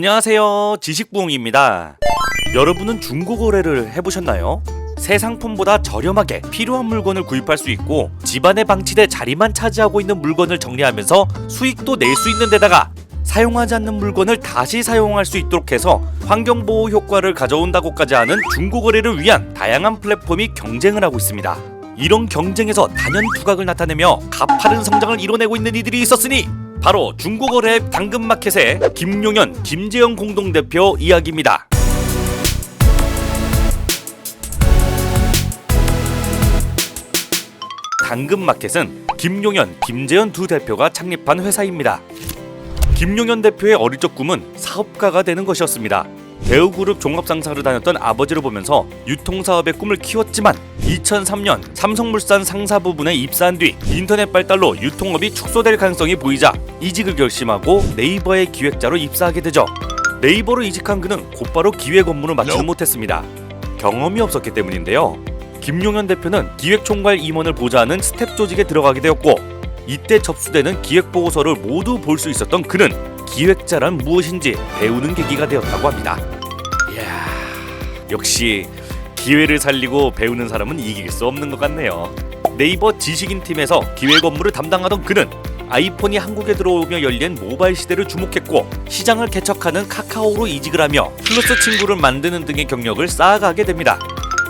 안녕하세요, 지식부엉입니다. 여러분은 중고거래를 해보셨나요? 새 상품보다 저렴하게 필요한 물건을 구입할 수 있고 집안에 방치돼 자리만 차지하고 있는 물건을 정리하면서 수익도 낼 수 있는 데다가 사용하지 않는 물건을 다시 사용할 수 있도록 해서 환경보호 효과를 가져온다고까지 하는 중고거래를 위한 다양한 플랫폼이 경쟁을 하고 있습니다. 이런 경쟁에서 단연 두각을 나타내며 가파른 성장을 이뤄내고 있는 이들이 있었으니 바로 중고거래 앱 당근마켓의 김용현, 김재영 공동대표 이야기입니다. 당근마켓은 김용현, 김재현 두 대표가 창립한 회사입니다. 김용현 대표의 어릴 적 꿈은 사업가가 되는 것이었습니다. 대우그룹 종합상사를 다녔던 아버지를 보면서 유통사업의 꿈을 키웠지만 2003년 삼성물산 상사 부분에 입사한 뒤 인터넷 발달로 유통업이 축소될 가능성이 보이자 이직을 결심하고 네이버의 기획자로 입사하게 되죠. 네이버로 이직한 그는 곧바로 기획 업무를 맡지는 못했습니다. 경험이 없었기 때문인데요. 김용현 대표는 기획총괄 임원을 보좌하는 스텝 조직에 들어가게 되었고 이때 접수되는 기획보고서를 모두 볼 수 있었던 그는 기획자란 무엇인지 배우는 계기가 되었다고 합니다. 이야, 역시 기회를 살리고 배우는 사람은 이길 수 없는 것 같네요. 네이버 지식인 팀에서 기획 업무를 담당하던 그는 아이폰이 한국에 들어오며 열린 모바일 시대를 주목했고 시장을 개척하는 카카오로 이직을 하며 플러스 친구를 만드는 등의 경력을 쌓아가게 됩니다.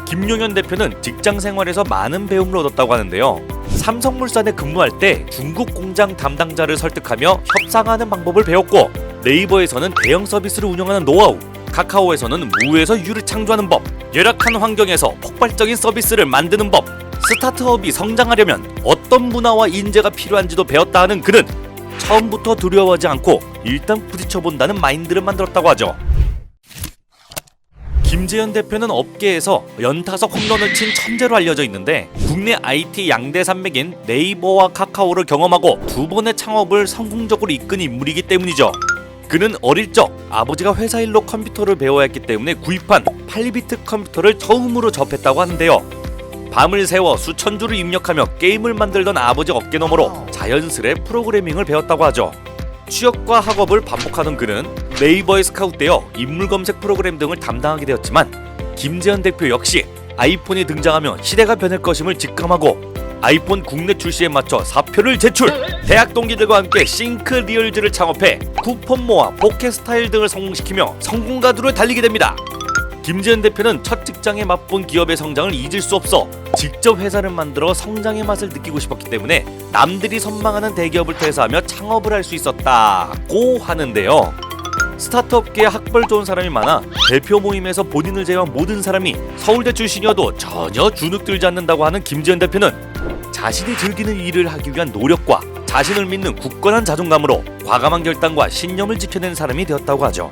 김용현 대표는 직장 생활에서 많은 배움을 얻었다고 하는데요. 삼성물산에 근무할 때 중국 공장 담당자를 설득하며 협상하는 방법을 배웠고 네이버에서는 대형 서비스를 운영하는 노하우, 카카오에서는 무에서 유를 창조하는 법, 열악한 환경에서 폭발적인 서비스를 만드는 법, 스타트업이 성장하려면 어떤 문화와 인재가 필요한지도 배웠다 하는 그는 처음부터 두려워하지 않고 일단 부딪혀본다는 마인드를 만들었다고 하죠. 김재현 대표는 업계에서 연타석 홈런을 친 천재로 알려져 있는데 국내 IT 양대 산맥인 네이버와 카카오를 경험하고 두 번의 창업을 성공적으로 이끈 인물이기 때문이죠. 그는 어릴 적 아버지가 회사 일로 컴퓨터를 배워야 했기 때문에 구입한 8비트 컴퓨터를 처음으로 접했다고 하는데요. 밤을 새워 수천 줄을 입력하며 게임을 만들던 아버지 어깨 너머로 자연스레 프로그래밍을 배웠다고 하죠. 취업과 학업을 반복하던 그는 네이버에 스카웃되어 인물 검색 프로그램 등을 담당하게 되었지만 김재현 대표 역시 아이폰이 등장하면 시대가 변할 것임을 직감하고 아이폰 국내 출시에 맞춰 사표를 제출! 대학 동기들과 함께 싱크 리얼즈를 창업해 쿠폰모아, 포켓스타일 등을 성공시키며 성공가도를 달리게 됩니다. 김재현 대표는 첫 직장에 맛본 기업의 성장을 잊을 수 없어 직접 회사를 만들어 성장의 맛을 느끼고 싶었기 때문에 남들이 선망하는 대기업을 퇴사하며 창업을 할 수 있었다고 하는데요. 스타트업계에 학벌 좋은 사람이 많아 대표 모임에서 본인을 제외한 모든 사람이 서울대 출신이어도 전혀 주눅들지 않는다고 하는 김재현 대표는 자신이 즐기는 일을 하기 위한 노력과 자신을 믿는 굳건한 자존감으로 과감한 결단과 신념을 지켜낸 사람이 되었다고 하죠.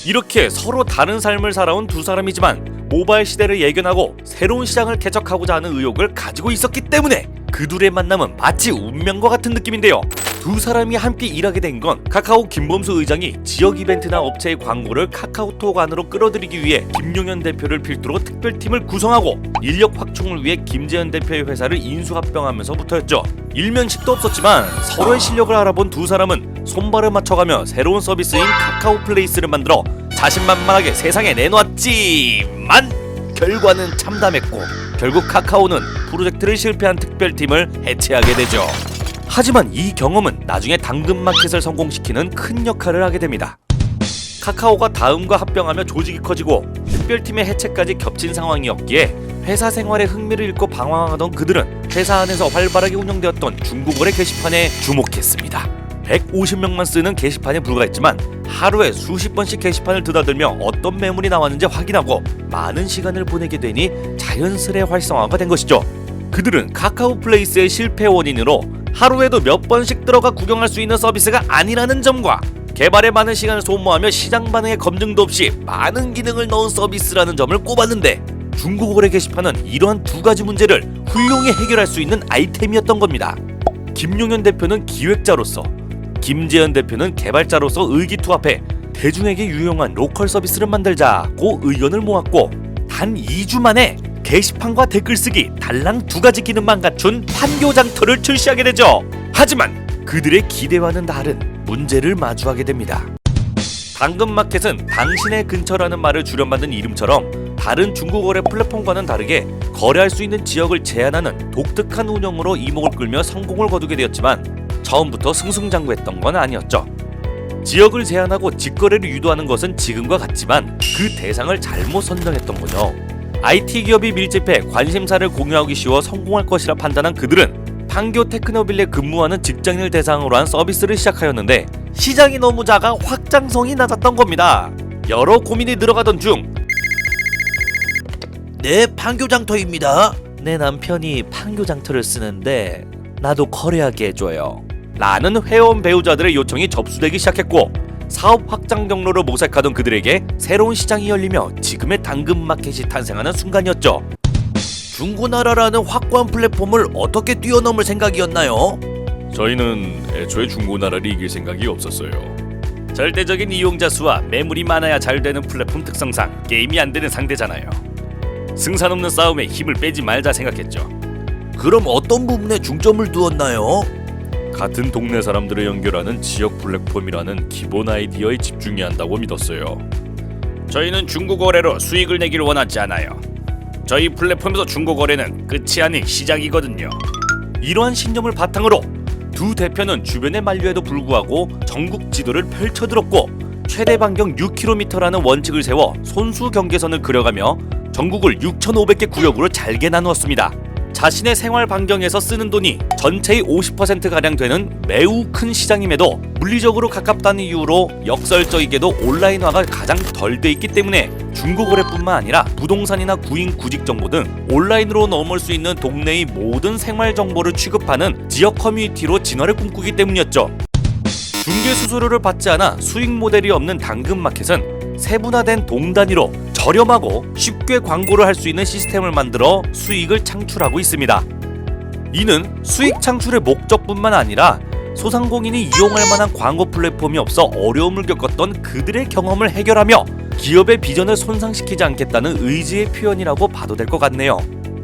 이렇게 서로 다른 삶을 살아온 두 사람이지만 모바일 시대를 예견하고 새로운 시장을 개척하고자 하는 의욕을 가지고 있었기 때문에 그 둘의 만남은 마치 운명과 같은 느낌인데요. 두 사람이 함께 일하게 된 건 카카오 김범수 의장이 지역 이벤트나 업체의 광고를 카카오톡 안으로 끌어들이기 위해 김용현 대표를 필두로 특별팀을 구성하고 인력 확충을 위해 김재현 대표의 회사를 인수합병하면서부터였죠. 일면식도 없었지만 서로의 실력을 알아본 두 사람은 손발을 맞춰가며 새로운 서비스인 카카오 플레이스를 만들어 자신만만하게 세상에 내놓았지만 결과는 참담했고 결국 카카오는 프로젝트를 실패한 특별팀을 해체하게 되죠. 하지만 이 경험은 나중에 당근마켓을 성공시키는 큰 역할을 하게 됩니다. 카카오가 다음과 합병하며 조직이 커지고 특별팀의 해체까지 겹친 상황이었기에 회사 생활에 흥미를 잃고 방황하던 그들은 회사 안에서 활발하게 운영되었던 중고거래 게시판에 주목했습니다. 150명만 쓰는 게시판에 불과했지만 하루에 수십 번씩 게시판을 드나들며 어떤 매물이 나왔는지 확인하고 많은 시간을 보내게 되니 자연스레 활성화가 된 것이죠. 그들은 카카오 플레이스의 실패 원인으로 하루에도 몇 번씩 들어가 구경할 수 있는 서비스가 아니라는 점과 개발에 많은 시간을 소모하며 시장 반응의 검증도 없이 많은 기능을 넣은 서비스라는 점을 꼽았는데 중고거래 게시판은 이러한 두 가지 문제를 훌륭히 해결할 수 있는 아이템이었던 겁니다. 김용현 대표는 기획자로서 김재현 대표는 개발자로서 의기투합해 대중에게 유용한 로컬 서비스를 만들자고 의견을 모았고 단 2주 만에 게시판과 댓글 쓰기 달랑 두 가지 기능만 갖춘 판교장터를 출시하게 되죠. 하지만 그들의 기대와는 다른 문제를 마주하게 됩니다. 당근마켓은 당신의 근처라는 말을 줄여만든 이름처럼 다른 중고 거래 플랫폼과는 다르게 거래할 수 있는 지역을 제한하는 독특한 운영으로 이목을 끌며 성공을 거두게 되었지만 처음부터 승승장구했던 건 아니었죠. 지역을 제한하고 직거래를 유도하는 것은 지금과 같지만 그 대상을 잘못 선정했던 거죠. IT 기업이 밀집해 관심사를 공유하기 쉬워 성공할 것이라 판단한 그들은 판교 테크노빌에 근무하는 직장인을 대상으로 한 서비스를 시작하였는데 시장이 너무 작아 확장성이 낮았던 겁니다. 여러 고민이 들어가던 중 네, 판교장터입니다. 내 남편이 판교장터를 쓰는데 나도 거래하게 해줘요 라는 회원 배우자들의 요청이 접수되기 시작했고 사업 확장 경로를 모색하던 그들에게 새로운 시장이 열리며 지금의 당근마켓이 탄생하는 순간이었죠. 중고나라라는 확고한 플랫폼을 어떻게 뛰어넘을 생각이었나요? 저희는 애초에 중고나라를 이길 생각이 없었어요. 절대적인 이용자 수와 매물이 많아야 잘 되는 플랫폼 특성상 게임이 안 되는 상대잖아요. 승산 없는 싸움에 힘을 빼지 말자 생각했죠. 그럼 어떤 부분에 중점을 두었나요? 같은 동네 사람들을 연결하는 지역 플랫폼이라는 기본 아이디어에 집중해야 한다고 믿었어요. 저희는 중고거래로 수익을 내기를 원하지 않아요. 저희 플랫폼에서 중고거래는 끝이 아닌 시작이거든요. 이러한 신념을 바탕으로 두 대표는 주변의 만류에도 불구하고 전국 지도를 펼쳐들었고 최대 반경 6km라는 원칙을 세워 손수 경계선을 그려가며 전국을 6,500개 구역으로 잘게 나누었습니다. 자신의 생활 반경에서 쓰는 돈이 전체의 50%가량 되는 매우 큰 시장임에도 물리적으로 가깝다는 이유로 역설적이게도 온라인화가 가장 덜 돼 있기 때문에 중고거래뿐만 아니라 부동산이나 구인 구직 정보 등 온라인으로 넘을 수 있는 동네의 모든 생활 정보를 취급하는 지역 커뮤니티로 진화를 꿈꾸기 때문이었죠. 중개 수수료를 받지 않아 수익 모델이 없는 당근마켓은 세분화된 동 단위로 저렴하고 쉽게 광고를 할 수 있는 시스템을 만들어 수익을 창출하고 있습니다. 이는 수익 창출의 목적뿐만 아니라 소상공인이 이용할 만한 광고 플랫폼이 없어 어려움을 겪었던 그들의 경험을 해결하며 기업의 비전을 손상시키지 않겠다는 의지의 표현이라고 봐도 될 것 같네요.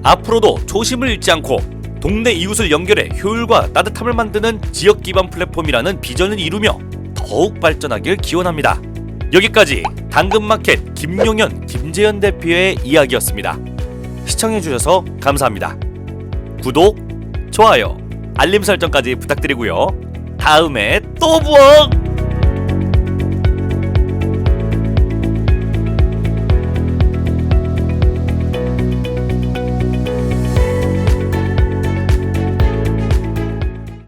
앞으로도 초심을 잃지 않고 동네 이웃을 연결해 효율과 따뜻함을 만드는 지역 기반 플랫폼이라는 비전을 이루며 더욱 발전하길 기원합니다. 여기까지 당근마켓 김용현, 김재현 대표의 이야기였습니다. 시청해주셔서 감사합니다. 구독, 좋아요, 알림 설정까지 부탁드리고요. 다음에 또 보어!